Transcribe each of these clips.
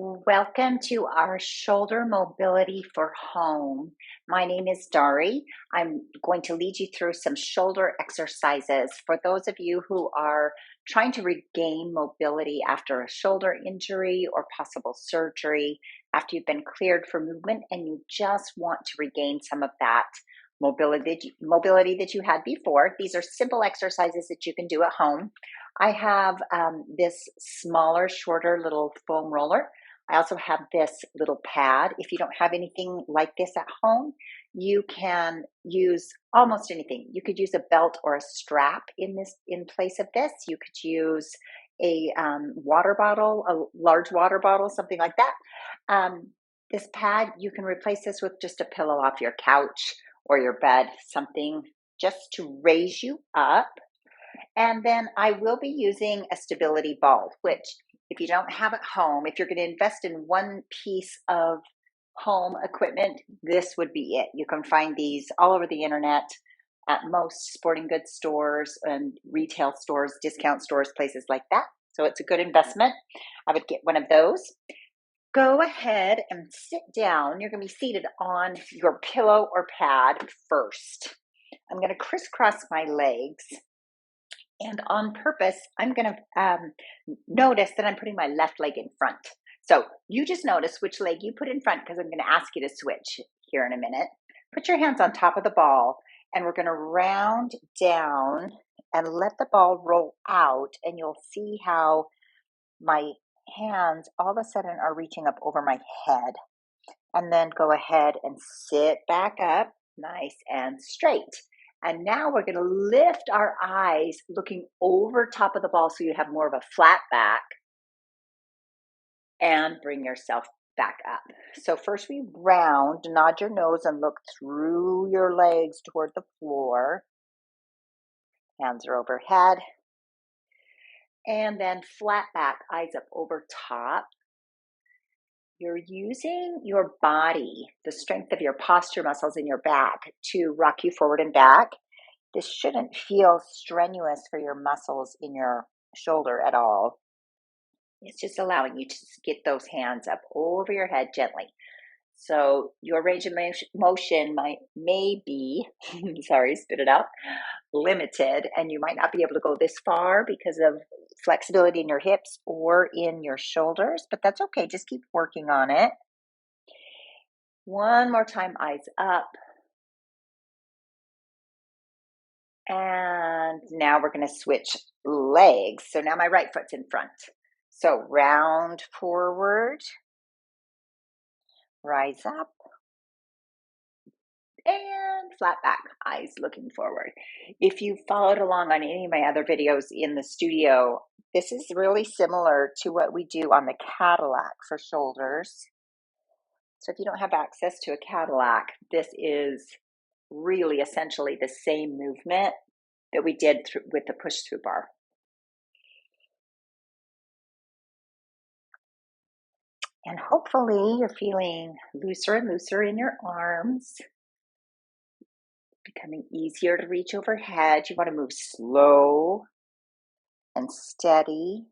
Welcome to our shoulder mobility for home. My name is Dari. I'm going to lead you through some shoulder exercises for those of you who are trying to regain mobility after a shoulder injury or possible surgery, after you've been cleared for movement and you just want to regain some of that mobility that you had before. These are simple exercises that you can do at home. I have this smaller, shorter little foam roller. I also have this little pad. If you don't have anything like this at home, you can use almost anything. You could use a belt or a strap in place of this. You could use a water bottle, a large water bottle, something like that. This pad, you can replace this with just a pillow off your couch or your bed, something just to raise you up. And then I will be using a stability ball, which if you don't have at home, if you're going to invest in one piece of home equipment, this would be it. You can find these all over the internet at most sporting goods stores and retail stores, discount stores, places like that. So it's a good investment. I would get one of those. Go ahead and sit down. You're going to be seated on your pillow or pad first. I'm going to crisscross my legs. And on purpose, I'm going to notice that I'm putting my left leg in front. So you just notice which leg you put in front because I'm going to ask you to switch here in a minute. Put your hands on top of the ball and we're going to round down and let the ball roll out, and you'll see how my hands all of a sudden are reaching up over my head. And then go ahead and sit back up nice and straight. And now we're going to lift our eyes looking over top of the ball so you have more of a flat back, and bring yourself back up. So first we round, nod your nose and look through your legs toward the floor. Hands are overhead. And then flat back, eyes up over top. You're using your body, the strength of your posture muscles in your back, to rock you forward and back. This shouldn't feel strenuous for your muscles in your shoulder at all. It's just allowing you to get those hands up over your head gently. So your range of motion may be, sorry, spit it out, limited, and you might not be able to go this far because of flexibility in your hips or in your shoulders, but that's okay. Just keep working on it. One more time, eyes up. And now we're going to switch legs. So now my right foot's in front. So round forward, rise up, and flat back, eyes looking forward. If you followed along on any of my other videos in the studio, this is really similar to what we do on the Cadillac for shoulders. So if you don't have access to a Cadillac, this is really essentially the same movement that we did with the push-through bar. And hopefully you're feeling looser and looser in your arms, becoming easier to reach overhead. You want to move slow and steady.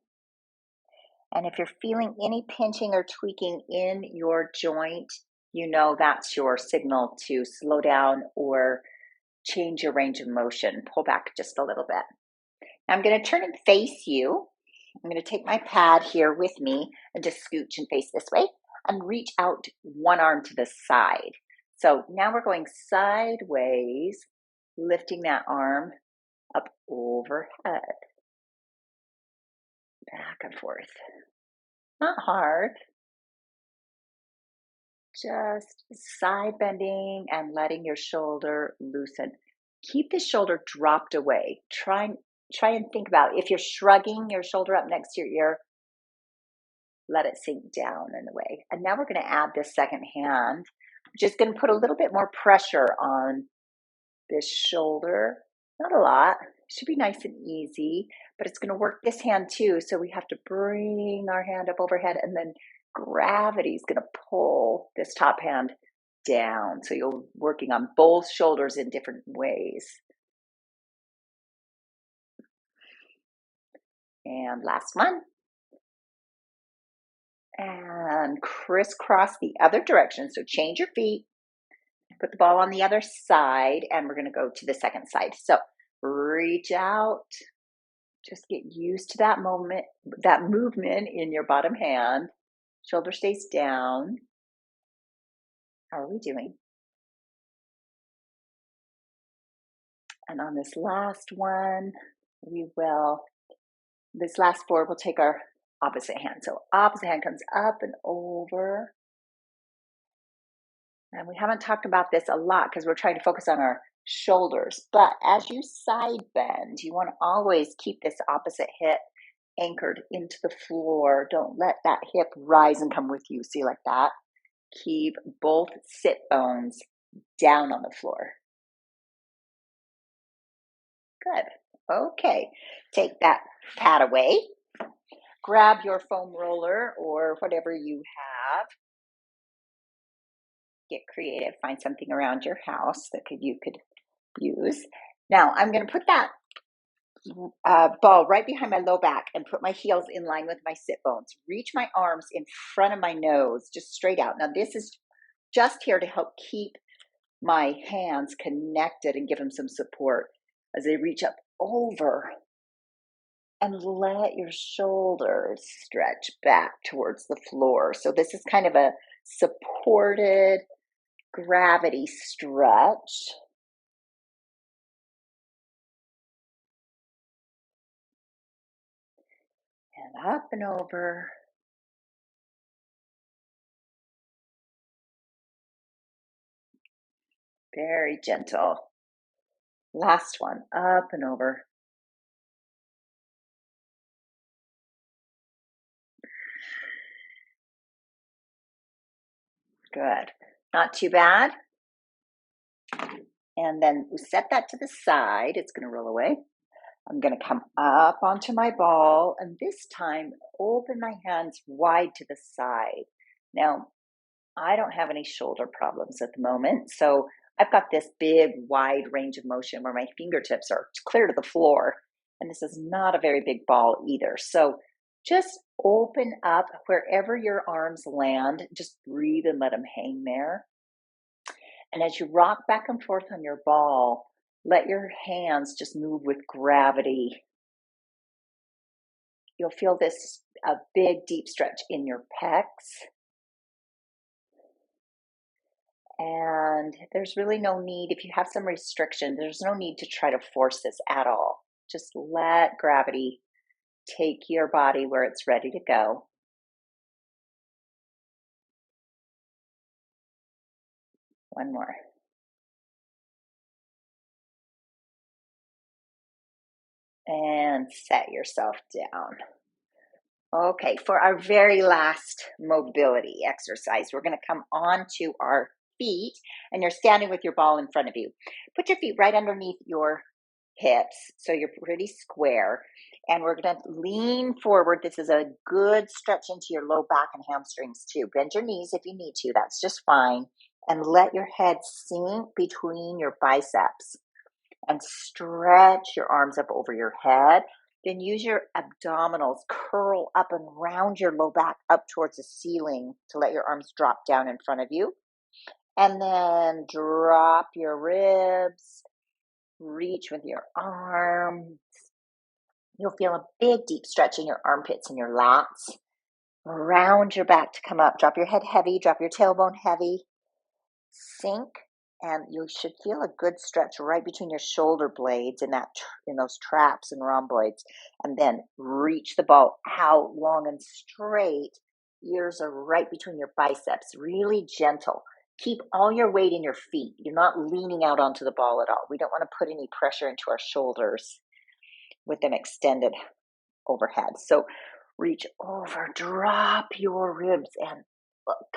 And if you're feeling any pinching or tweaking in your joint, you know that's your signal to slow down or change your range of motion. Pull back just a little bit. Now I'm going to turn and face you. I'm going to take my pad here with me and just scooch and face this way and reach out one arm to the side. So now we're going sideways, lifting that arm up overhead, back and forth. Not hard. Just side bending and letting your shoulder loosen. Keep the shoulder dropped away. Try and think about if you're shrugging your shoulder up next to your ear, let it sink down in a way. And now we're going to add this second hand, which is going to put a little bit more pressure on this shoulder. Not a lot. It should be nice and easy, but it's going to work this hand too. So we have to bring our hand up overhead, and then gravity is going to pull this top hand down. So you're working on both shoulders in different ways. And last one. and crisscross the other direction. So change your feet, put the ball on the other side, and we're going to go to the second side. So reach out, just get used to that movement in your bottom hand. Shoulder stays down. How are we doing? And on this last one, this last four, we'll take our opposite hand. So opposite hand comes up and over. And we haven't talked about this a lot because we're trying to focus on our shoulders. But as you side bend, you want to always keep this opposite hip anchored into the floor. Don't let that hip rise and come with you. See, like that? Keep both sit bones down on the floor. Good. Okay. Take that pad away. Grab your foam roller or whatever you have. Get creative. Find something around your house that you could use. Now I'm going to put that ball right behind my low back and put my heels in line with my sit bones. Reach my arms in front of my nose, just straight out. Now this is just here to help keep my hands connected and give them some support as they reach up over, and let your shoulders stretch back towards the floor. So this is kind of a supported gravity stretch. And up and over. Very gentle. Last one, up and over. Good. Not too bad. And then we set that to the side. It's going to roll away. I'm going to come up onto my ball and this time open my hands wide to the side. Now, I don't have any shoulder problems at the moment, so I've got this big, wide range of motion where my fingertips are clear to the floor, and this is not a very big ball either. So just open up wherever your arms land. Just breathe and let them hang there. And as you rock back and forth on your ball, let your hands just move with gravity. You'll feel this a big, deep stretch in your pecs. And there's really no need, if you have some restriction, there's no need to try to force this at all. Just let gravity take your body where it's ready to go. One more. And set yourself down. Okay, for our very last mobility exercise, we're going to come onto our feet, and you're standing with your ball in front of you. Put your feet right underneath your hips so you're pretty square, and we're going to lean forward. This is a good stretch into your low back and hamstrings too. Bend your knees if you need to, that's just fine, and let your head sink between your biceps and stretch your arms up over your head. Then use your abdominals, curl up and round your low back up towards the ceiling to let your arms drop down in front of you. And then drop your ribs, reach with your arms. You'll feel a big, deep stretch in your armpits and your lats. Round your back to come up. Drop your head heavy, drop your tailbone heavy. Sink, and you should feel a good stretch right between your shoulder blades in those traps and rhomboids. And then reach the ball out long and straight. Ears are right between your biceps, really gentle. Keep all your weight in your feet. You're not leaning out onto the ball at all. We don't want to put any pressure into our shoulders with them extended overhead. So reach over, drop your ribs, and look.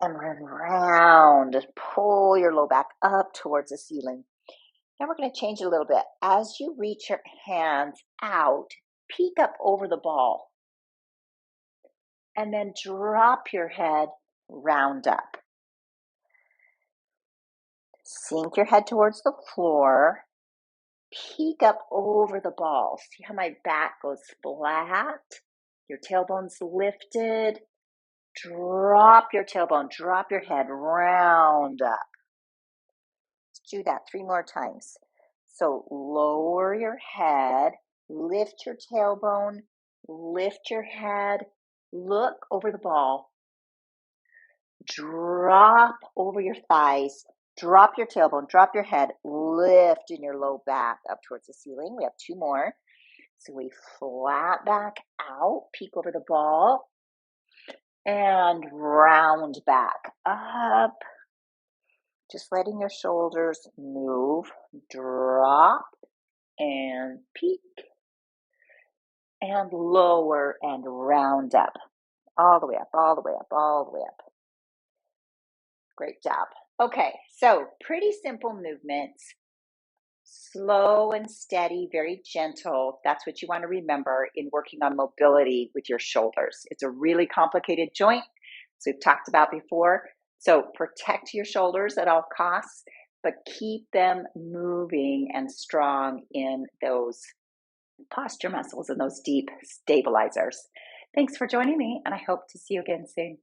And run round. Pull your low back up towards the ceiling. Now we're going to change it a little bit. As you reach your hands out, peek up over the ball. And then drop your head, round up. Sink your head towards the floor. Peek up over the ball. See how my back goes flat? Your tailbone's lifted. Drop your tailbone, drop your head, round up. Let's do that 3 more times. So lower your head, lift your tailbone, lift your head, look over the ball, drop over your thighs, drop your tailbone, drop your head, lift in your low back up towards the ceiling. We have 2 more. So we flat back out, peek over the ball, and round back up. Just letting your shoulders move, drop, and peek, and lower and round up. All the way up, all the way up, all the way up. Great job. Okay, so pretty simple movements. Slow and steady, very gentle. That's what you want to remember in working on mobility with your shoulders. It's a really complicated joint, as we've talked about before. So protect your shoulders at all costs, but keep them moving and strong in those posture muscles and those deep stabilizers. Thanks for joining me, and I hope to see you again soon.